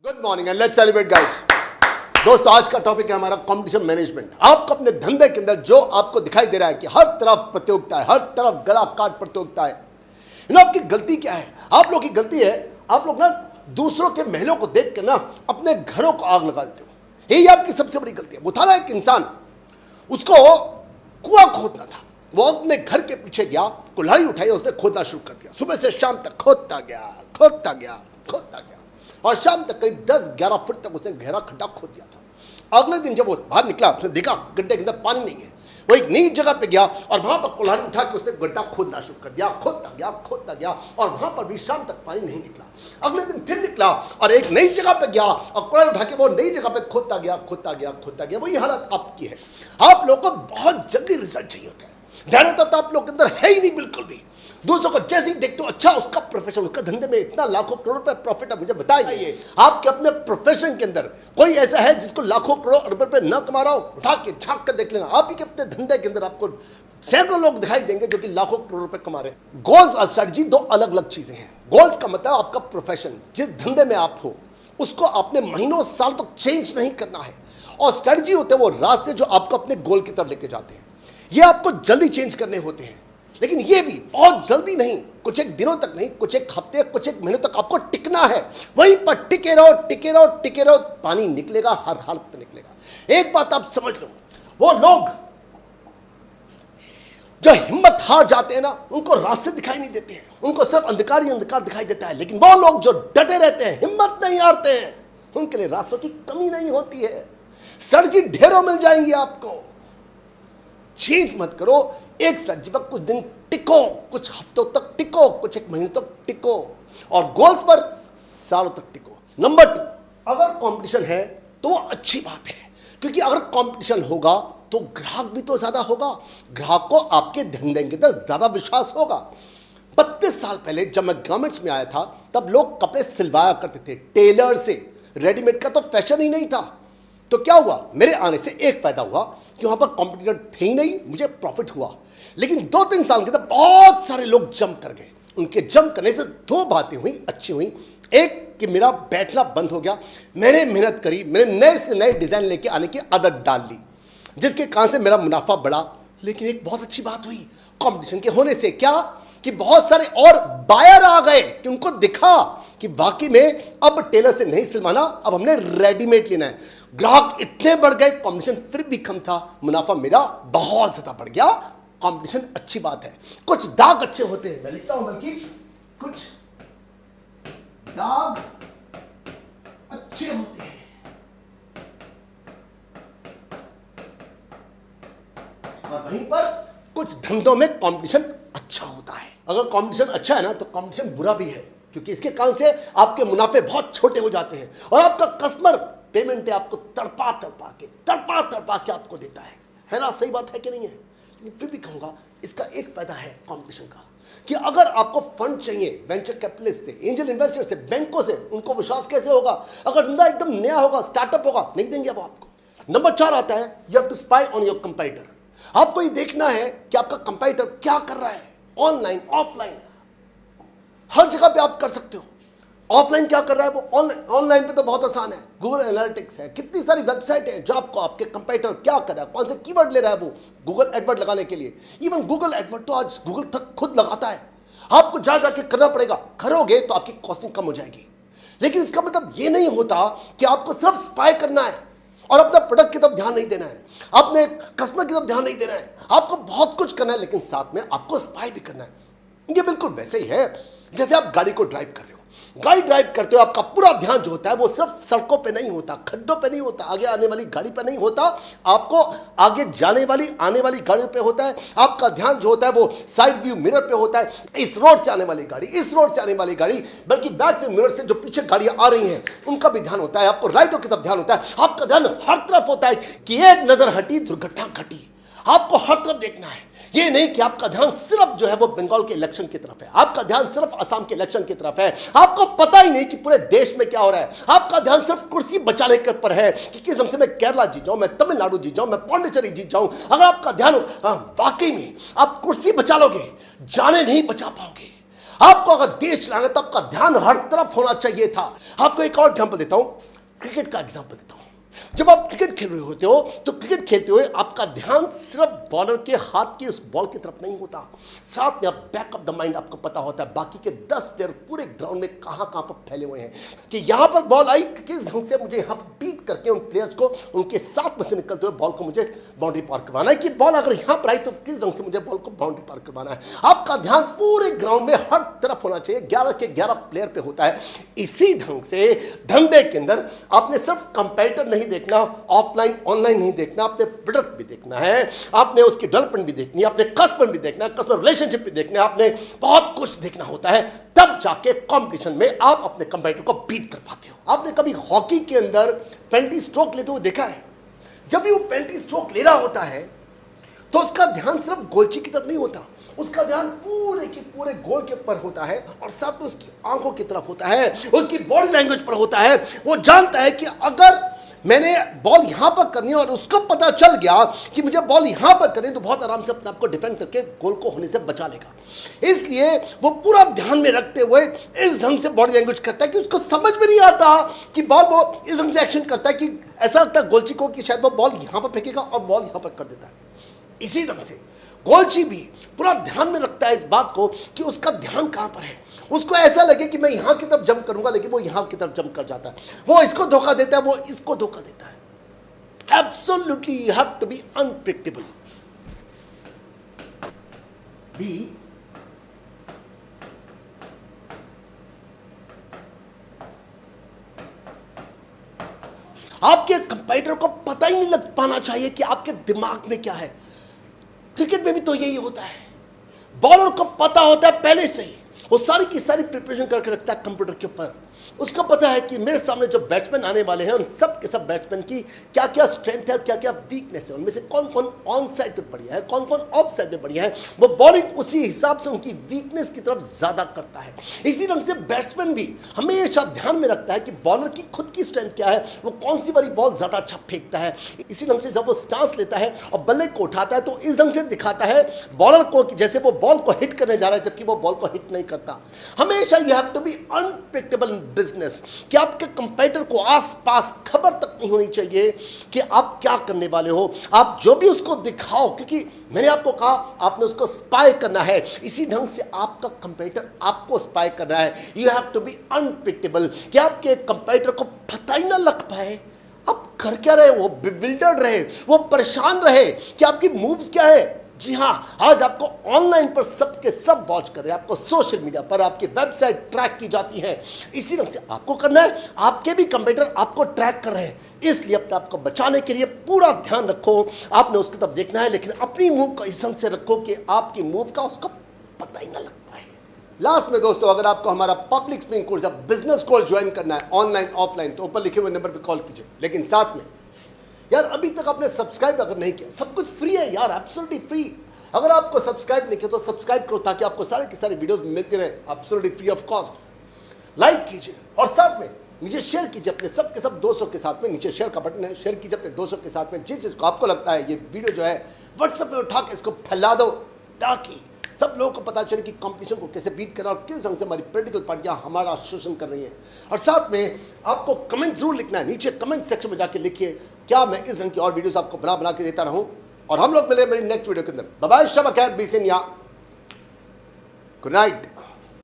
Good morning and let's celebrate guys. दोस्तों आज का टॉपिक है हमारा कंपटीशन मैनेजमेंट। आपको अपने धंधे के अंदर जो आपको दिखाई दे रहा है कि हर तरफ प्रतियोगिता है, हर तरफ गला काट प्रतियोगिता है, आपकी गलती क्या है? आप लोग की गलती है, आप लोग ना दूसरों के महलों को देख कर ना अपने घरों को आग लगा देते हो। यही आपकी सबसे बड़ी गलती है। वो था ना एक इंसान, उसको कुआं खोदना था, वो अपने घर के पीछे गया, कुल्हाड़ी उठाई, उसने खोदना शुरू कर दिया। सुबह से शाम तक खोदता गया, खोदता गया, खोदता गया और शाम तक करीब 10-11 फुट तक उसने गहरा खड्डा खोद दिया था। अगले दिन जब वो बाहर निकला, उसने देखा गड्ढे के अंदर पानी नहीं है। वो एक नई जगह पे गया और वहां पर कुल्हाड़ी उठा के उसने गड्ढा खोदना शुरू कर दिया। खोदता गया, खोदता गया और वहां पर भी शाम तक पानी नहीं निकला। अगले दिन फिर निकला और एक नई जगह पे गया और कुल्हाड़ी उठा के वो नई जगह पे खोदता गया, खोदता गया, खोदता गया। वही हालत आपकी है। आप लोगों को बहुत जल्दी रिजल्ट चाहिए होता है। ध्यान तो आप लोग के अंदर है ही नहीं बिल्कुल भी। दूसरों को जैसे ही देखते हो, अच्छा उसका प्रोफेशन, उसका धंधे में इतना लाखों करोड़ रुपए प्रॉफिट है, मुझे बताइए आपके अपने प्रोफेशन के अंदर कोई ऐसा है जिसको लाखों करोड़ रुपए न कमा रहा हो? उठा के झांक कर देख लेना। आप ही के अपने धंधे के अंदर आपको सैकड़ों लोग दिखाई देंगे जो कि लाखों करोड़ रुपए कमा रहे हैं। गोल्स और स्ट्रेटजी दो अलग अलग चीजें हैं। गोल्स का मतलब आपका प्रोफेशन, जिस धंधे में आप हो उसको आपने महीनों साल तक चेंज नहीं करना है। और स्ट्रेटजी होते हैं वो रास्ते जो आपको अपने गोल की तरफ लेके जाते हैं। ये आपको जल्दी चेंज करने होते हैं, लेकिन ये भी बहुत जल्दी नहीं, कुछ एक दिनों तक नहीं, कुछ एक हफ्ते, कुछ एक महीनों तक आपको टिकना है। वहीं पर टिके रहो, टिके रहो, टिके रहो, पानी निकलेगा, हर हालत में निकलेगा। एक बात आप समझ लो, वो लोग जो हिम्मत हार जाते हैं ना, उनको रास्ते दिखाई नहीं देते हैं, उनको सिर्फ अंधकार ही अंधकार दिखाई देता है। लेकिन वो लोग जो डटे रहते हैं, हिम्मत नहीं हारते हैं, उनके लिए रास्तों की कमी नहीं होती है। स्ट्रेटजी ढेरों मिल जाएंगी आपको। चेंज मत करो, एक स्ट्रेटजी पर कुछ दिन टिको, कुछ हफ्तों तक टिको, कुछ एक महीने तक टिको और गोल्स पर सालों तक टिको। नंबर 2, अगर कंपटीशन है तो वो अच्छी बात है, क्योंकि अगर कंपटीशन होगा तो ग्राहक भी तो ज्यादा होगा, ग्राहक को आपके धंधे के अंदर ज्यादा विश्वास होगा। 32 साल पहले जब मैं गवर्नमेंट्स में आया था, तब लोग कपड़े सिलवाया करते थे टेलर से। रेडीमेड का तो फैशन ही नहीं था। तो क्या हुआ, मेरे आने से एक फायदा हुआ कि वहां पर कॉम्पिटिटर थे ही नहीं, मुझे प्रॉफिट हुआ। लेकिन 2-3 साल के अंदर बहुत सारे लोग जंप कर गए। उनके जंप करने से दो बातें हुई, अच्छी हुई। एक कि मेरा बैठना बंद हो गया, मैंने मेहनत करी, मैंने नए से नए डिजाइन लेके आने की आदत डाल ली, जिसके कारण से मेरा मुनाफा बढ़ा। लेकिन एक बहुत अच्छी बात हुई कंपटीशन के होने से, क्या कि बहुत सारे और बायर आ गए, कि उनको दिखा कि वाकई में अब टेलर से नहीं सिलवाना, अब हमने रेडीमेड लेना है। ग्राहक इतने बढ़ गए, कंपटीशन फिर भी कम था, मुनाफा मेरा बहुत ज्यादा बढ़ गया। कंपटीशन अच्छी बात है। कुछ दाग अच्छे होते हैं, मैं लिखता हूं बल्कि कुछ दाग अच्छे होते हैं। और वहीं पर कुछ धंधों में कंपटीशन अच्छा होता है। अगर कंपटीशन अच्छा है ना, तो कंपटीशन बुरा भी है, क्योंकि इसके कारण से आपके मुनाफे बहुत छोटे हो जाते हैं और आपका कस्टमर पेमेंट आपको तड़पा तड़पा के आपको देता है ना? सही बात है कि नहीं है? लेकिन फिर भी कहूंगा इसका एक फायदा है कंपटीशन का, कि अगर आपको फंड चाहिए वेंचर कैपिटलिस्ट से, एंजल इन्वेस्टर से, बैंकों से, उनको विश्वास कैसे होगा? अगर धंधा एकदम नया होगा, स्टार्टअप होगा, नहीं देंगे वो आपको। नंबर 4 आता है, you have to spy on your competitor. आपको ये देखना है कि आपका कंपीटिटर क्या कर रहा है, ऑनलाइन ऑफलाइन हर जगह पे आप कर सकते हो। ऑफलाइन क्या कर रहा है वो, ऑनलाइन पे तो बहुत आसान है, गूगल एनालिटिक्स है, कितनी सारी वेबसाइट है जो आपको आपके कंपीटिटर क्या कर रहा है, कौन से कीवर्ड ले रहा है वो गूगल एडवर्ड लगाने के लिए। इवन गूगल एडवर्ड तो आज गूगल तक खुद लगाता है। आपको जा जाके करना पड़ेगा, करोगे तो आपकी कॉस्टिंग कम हो जाएगी। लेकिन इसका मतलब ये नहीं होता कि आपको सिर्फ स्पाई करना है और अपना प्रोडक्ट की तरफ ध्यान नहीं देना है, अपने कस्टमर की तरफ ध्यान नहीं देना है। आपको बहुत कुछ करना है, लेकिन साथ में आपको स्पाई भी करना है। ये बिल्कुल वैसे ही है जैसे आप गाड़ी को ड्राइव कर रहे हो। गाड़ी ड्राइव करते हो, आपका पूरा ध्यान जो होता है वो सिर्फ सड़कों पे नहीं होता, खड्डों पे नहीं होता, आगे आने वाली गाड़ी पे नहीं होता, आपको आगे जाने वाली आने वाली गाड़ियों पे होता है। आपका ध्यान जो होता है वो साइड व्यू मिरर पे होता है, इस रोड से आने वाली गाड़ी, इस रोड से आने वाली गाड़ी, बल्कि बैक व्यू मिरर से जो पीछे गाड़ियां आ रही हैं उनका भी ध्यान होता है। आपको राइटों की तरफ ध्यान होता है, आपका ध्यान हर तरफ होता है कि एक नजर हटी दुर्घटना घटी। आपको हर तरफ देखना है, ये नहीं कि आपका ध्यान सिर्फ जो है वो बंगाल के इलेक्शन की तरफ है, आपका ध्यान सिर्फ असम के इलेक्शन की तरफ है, आपको पता ही नहीं कि पूरे देश में क्या हो रहा है। आपका ध्यान सिर्फ कुर्सी बचाने के ऊपर है कि किस ढंग से मैं केरला जीत जाऊं, मैं तमिलनाडु जीत जाऊं, मैं पौंडीचेरी जीत जाऊं। अगर आपका ध्यान वाकई में आप कुर्सी बचा लोगे, जाने नहीं बचा पाओगे। आपको अगर देश चलाना है तो आपका ध्यान हर तरफ होना चाहिए था। आपको एक और एग्जांपल देता हूं, क्रिकेट का एग्जांपल देता हूं। जब आप क्रिकेट खेल रहे होते हो तो क्रिकेट खेलते हुए आपका ध्यान सिर्फ बॉलर के हाथ की उस बॉल की तरफ नहीं होता, साथ में आप बैक ऑफ द माइंड आपको पता होता है बाकी के 10 प्लेयर पूरे ग्राउंड में कहां पर फैले हुए हैं, कि यहां पर बॉल आई, किस ढंग से मुझे यहां पर बीट करके उन प्लेयर्स को उनके साथ में से निकलते हुए बॉल को मुझे बाउंड्री पार करवाना है, कि बॉल अगर यहां पर आई तो किस ढंग से मुझे बॉल को बाउंड्री पार करवाना है। आपका ध्यान पूरे ग्राउंड में हर तरफ होना चाहिए, 11 के 11 प्लेयर पे होता है। इसी ढंग से धंधे के अंदर आपने सिर्फ कंपेटिटर नहीं देखना, ऑफलाइन ऑनलाइन नहीं देखना, आपने प्रोडक्ट भी देखना है, आपने उसकी डेवलपमेंट भी देखनी है, आपने कस्टमर भी देखना है, कस्टमर रिलेशनशिप भी देखना है, आपने बहुत कुछ देखना होता है, तब जाके कंपटीशन में आप अपने कंपेटिटर को बीट कर पाते हो। आपने कभी हॉकी के अंदर पेनल्टी स्ट्रोक लेते हुए देखा है? जब भी वो पेनल्टी स्ट्रोक ले रहा होता है तो उसका ध्यान सिर्फ गोलची की तरफ नहीं होता, उसका ध्यान पूरे के पूरे गोल के ऊपर होता है और साथ में उसकी आंखों की तरफ होता है, उसकी बॉडी लैंग्वेज पर होता है। वो जानता है कि अगर मैंने बॉल यहां पर करनी है और उसको पता चल गया कि मुझे बॉल यहां पर करनी है तो बहुत आराम से अपने आप को डिफेंड करके गोल को होने से बचा लेगा। इसलिए वो पूरा ध्यान में रखते हुए इस ढंग से बॉडी लैंग्वेज करता है कि उसको समझ में नहीं आता कि बॉल, वो इस ढंग से एक्शन करता है कि ऐसा लगता है गोलची को कि शायद वो बॉल यहां पर फेंकेगा और बॉल यहां पर कर देता है। इसी ढंग से गोलची भी पूरा ध्यान में रखता है इस बात को कि उसका ध्यान कहां पर है। उसको ऐसा लगे कि मैं यहां की तरफ जंप करूंगा, लेकिन वो यहां की तरफ जंप कर जाता है, वो इसको धोखा देता है, वो इसको धोखा देता है। Absolutely you have to be unpredictable. Be आपके कंपेटिटर को पता ही नहीं लग पाना चाहिए कि आपके दिमाग में क्या है। क्रिकेट में भी तो यही होता है, बॉलर को पता होता है पहले से ही, वो सारी की सारी प्रिपरेशन करके रखता है कंप्यूटर के ऊपर। उसको पता है कि मेरे सामने जो बैट्समैन आने वाले हैं उन सब के सब बैट्समैन की क्या क्या स्ट्रेंथ है और क्या क्या वीकनेस है, उनमें से कौन कौन ऑन साइड पे बढ़िया है, कौन कौन ऑफ साइड पे बढ़िया है। वो बॉलिंग उसी हिसाब से उनकी वीकनेस की तरफ ज़्यादा करता है। इसी ढंग से बैट्समैन भी हमेशा ध्यान में रखता है कि बॉलर की खुद की स्ट्रेंथ क्या है, वो कौन सी वाली बॉल ज़्यादा अच्छा फेंकता है। इसी ढंग से जब वो स्टांस लेता है और बल्ले को उठाता है तो इस ढंग से दिखाता है बॉलर को कि जैसे वो बॉल को हिट करने जा रहा है, जबकि वो बॉल को हिट नहीं करता। हमेशा you have to be unpredictable in business, कि आपके कंपेटिटर को आसपास खबर तक नहीं होनी चाहिए कि आप क्या करने वाले हो। आप जो भी उसको दिखाओ, क्योंकि मैंने आपको कहा आपने उसको स्पाई करना है, इसी ढंग से आपका कंपेटिटर आपको स्पाई कर रहा है। You have to be unpredictable, कि आपके कंपेटिटर को पता ही ना लग पाए आप कर क्या रहे, वो बिविल्डर्ड रहे, वो परेशान रहे कि आपकी मूव्स क्या है। जी हाँ, आज आपको ऑनलाइन पर सबके सब वॉच कर रहे हैं, आपको सोशल मीडिया पर आपकी वेबसाइट ट्रैक की जाती है। इसी ढंग से आपको करना है, आपके भी कंपेटिटर आपको ट्रैक कर रहे हैं, इसलिए अपने आपको बचाने के लिए पूरा ध्यान रखो। आपने उसकी तरफ देखना है, लेकिन अपनी मूव को इस ढंग से रखो कि आपकी मूव का उसको पता ही ना लग पाए। लास्ट में दोस्तों, अगर आपको हमारा पब्लिक स्पीकिंग कोर्स या बिजनेस कोर्स ज्वाइन करना है ऑनलाइन ऑफलाइन, तो ऊपर लिखे हुए नंबर पर कॉल कीजिए। लेकिन साथ में यार, अभी तक आपने सब्सक्राइब अगर नहीं किया, सब कुछ फ्री है यार, एब्सोल्युटली फ्री। अगर आपको सब्सक्राइब नहीं किया तो सब्सक्राइब करो, ताकि आपको सारे की सारी वीडियोस मिलती रहे, absolutely free of cost. Like कीजिए और साथ में नीचे शेयर कीजिए अपने सब के सब दोस्तों के साथ में। नीचे शेयर का बटन है, शेयर कीजिए अपने दोस्तों के साथ में। जिस चीज़ को आपको लगता है ये वीडियो जो है व्हाट्सएप में उठा के इसको फैला दो, ताकि सब लोगों को पता चले कि कंपटीशन को कैसे बीट करना और किस ढंग से हमारी पॉलिटिकल पार्टियां हमारा शोषण कर रही हैं। और साथ में आपको कमेंट जरूर लिखना है, नीचे कमेंट सेक्शन में जाके लिखिए क्या मैं इस ढंग की और वीडियोस आपको बना के देता रहूं। और हम लोग मिले मेरी नेक्स्ट वीडियो के अंदर। बाय बाय, शब खैर, बी सिंह, गुड नाइट।